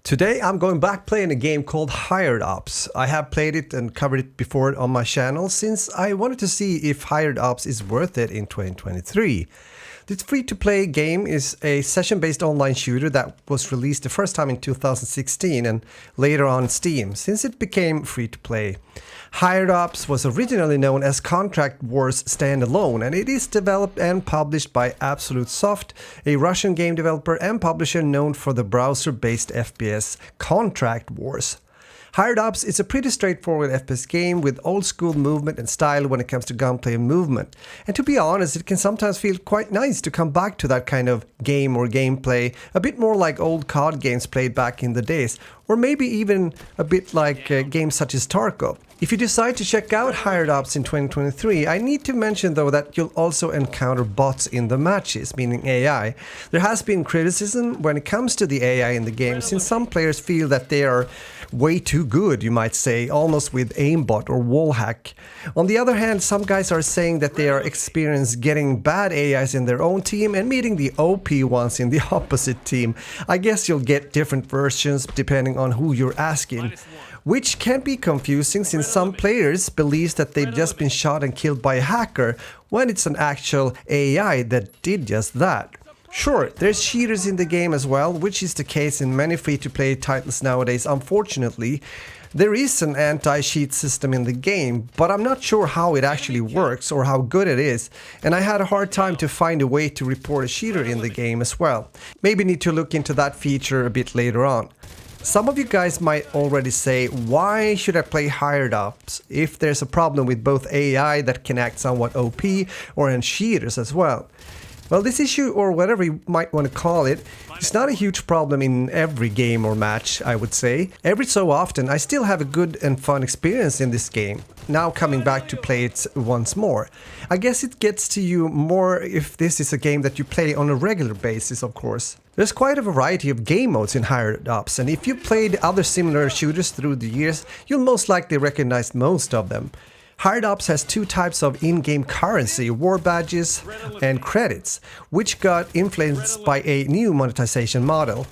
Today I'm going back playing a game called Hired Ops. I have played it and covered it before on my channel since I wanted to see if Hired Ops is worth it in 2023. This free-to-play game is a session-based online shooter that was released the first time in 2016 and later on Steam, since it became free-to-play. Hired Ops was originally known as Contract Wars Standalone, and it is developed and published by Absolute Soft, a Russian game developer and publisher known for the browser-based FPS Contract Wars. Hired Ops is a pretty straightforward FPS game with old-school movement and style when it comes to gunplay and movement. And to be honest, it can sometimes feel quite nice to come back to that kind of game or gameplay, a bit more like old COD games played back in the days, or maybe even a bit like games such as Tarkov. If you decide to check out Hired Ops in 2023, I need to mention though that you'll also encounter bots in the matches, meaning AI. There has been criticism when it comes to the AI in the game, since some players feel that they are way too good, you might say, almost with aimbot or wallhack. On the other hand, some guys are saying that they are experienced getting bad AIs in their own team and meeting the OP ones in the opposite team. I guess you'll get different versions depending on who you're asking. Which can be confusing since some players believe that they've just been shot and killed by a hacker when it's an actual AI that did just that. Sure, there's cheaters in the game as well, which is the case in many free-to-play titles nowadays, unfortunately. There is an anti-cheat system in the game, but I'm not sure how it actually works or how good it is, and I had a hard time to find a way to report a cheater in the game as well. Maybe need to look into that feature a bit later on. Some of you guys might already say, why should I play Hired Ops if there's a problem with both AI that can act somewhat OP or in cheaters as well? Well, this issue, or whatever you might want to call it, is not a huge problem in every game or match, I would say. Every so often, I still have a good and fun experience in this game, now coming back to play it once more. I guess it gets to you more if this is a game that you play on a regular basis, of course. There's quite a variety of game modes in Hired Ops, and if you played other similar shooters through the years, you'll most likely recognize most of them. Hired Ops has two types of in-game currency, war badges and credits, which got influenced by a new monetization model.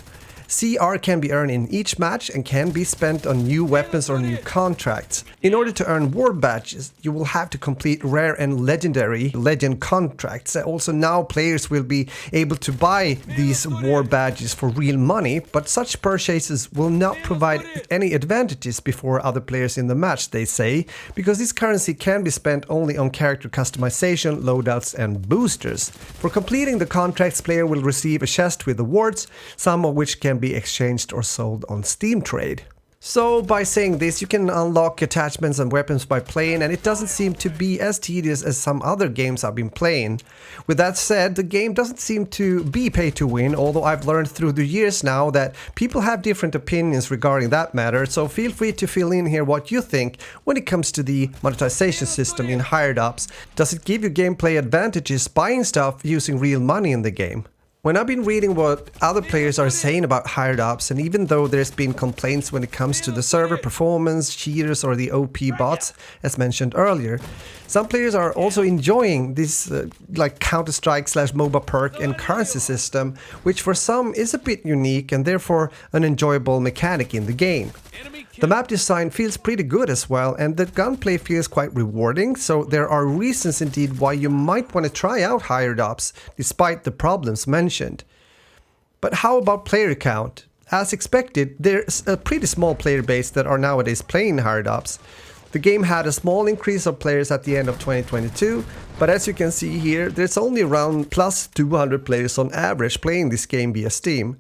CR can be earned in each match and can be spent on new weapons or new contracts. In order to earn war badges, you will have to complete rare and legendary legend contracts. Also now players will be able to buy these war badges for real money, but such purchases will not provide any advantages before other players in the match, they say, because this currency can be spent only on character customization, loadouts and boosters. For completing the contracts, player will receive a chest with awards, some of which can be exchanged or sold on Steam Trade. So by saying this, you can unlock attachments and weapons by playing, and it doesn't seem to be as tedious as some other games I've been playing. With that said, the game doesn't seem to be pay to win, although I've learned through the years now that people have different opinions regarding that matter, so feel free to fill in here what you think when it comes to the monetization system in Hired Ops. Does it give you gameplay advantages buying stuff using real money in the game? When I've been reading what other players are saying about Hired Ops, and even though there's been complaints when it comes to the server performance, cheaters or the OP bots, as mentioned earlier, some players are also enjoying this like Counter-Strike / MOBA perk and currency system, which for some is a bit unique and therefore an enjoyable mechanic in the game. The map design feels pretty good as well, and the gunplay feels quite rewarding, so there are reasons indeed why you might want to try out Hired Ops, despite the problems mentioned. But how about player count? As expected, there's a pretty small player base that are nowadays playing Hired Ops. The game had a small increase of players at the end of 2022, but as you can see here, there's only around plus 200 players on average playing this game via Steam.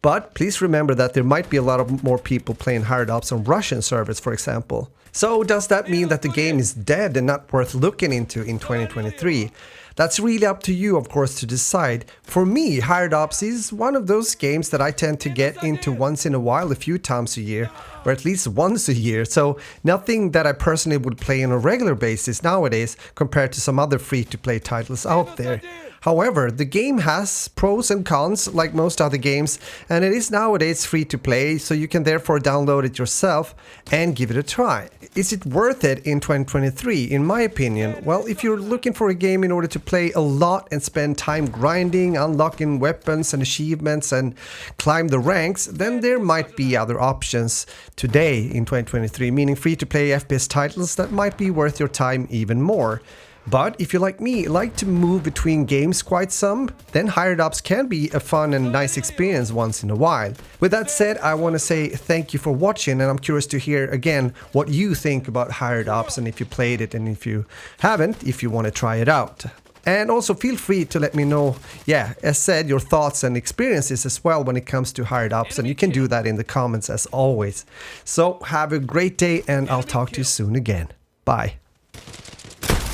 But please remember that there might be a lot of more people playing Hired Ops on Russian servers, for example. So does that mean that the game is dead and not worth looking into in 2023? That's really up to you, of course, to decide. For me, Hired Ops is one of those games that I tend to get into once in a while, a few times a year, or at least once a year. So nothing that I personally would play on a regular basis nowadays compared to some other free-to-play titles out there. However, the game has pros and cons like most other games, and it is nowadays free to play, so you can therefore download it yourself and give it a try. Is it worth it in 2023? In my opinion, well, if you're looking for a game in order to play a lot and spend time grinding, unlocking weapons and achievements and climb the ranks, then there might be other options today in 2023, meaning free to play FPS titles that might be worth your time even more. But if you, like me, like to move between games quite some, then Hired Ops can be a fun and nice experience once in a while. With that said, I want to say thank you for watching, and I'm curious to hear again what you think about Hired Ops, and if you played it, and if you haven't, if you want to try it out. And also feel free to let me know, as said, your thoughts and experiences as well when it comes to Hired Ops, and you can do that in the comments as always. So have a great day, and I'll talk to you soon again. Bye.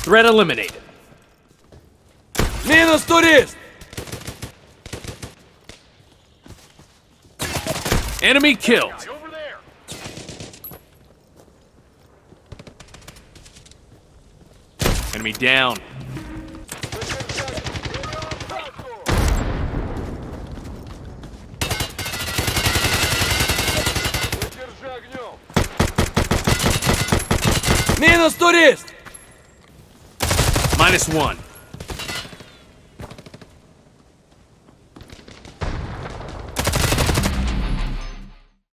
Threat eliminated. Minus turist! Enemy killed. Enemy down. Minus turist! -1.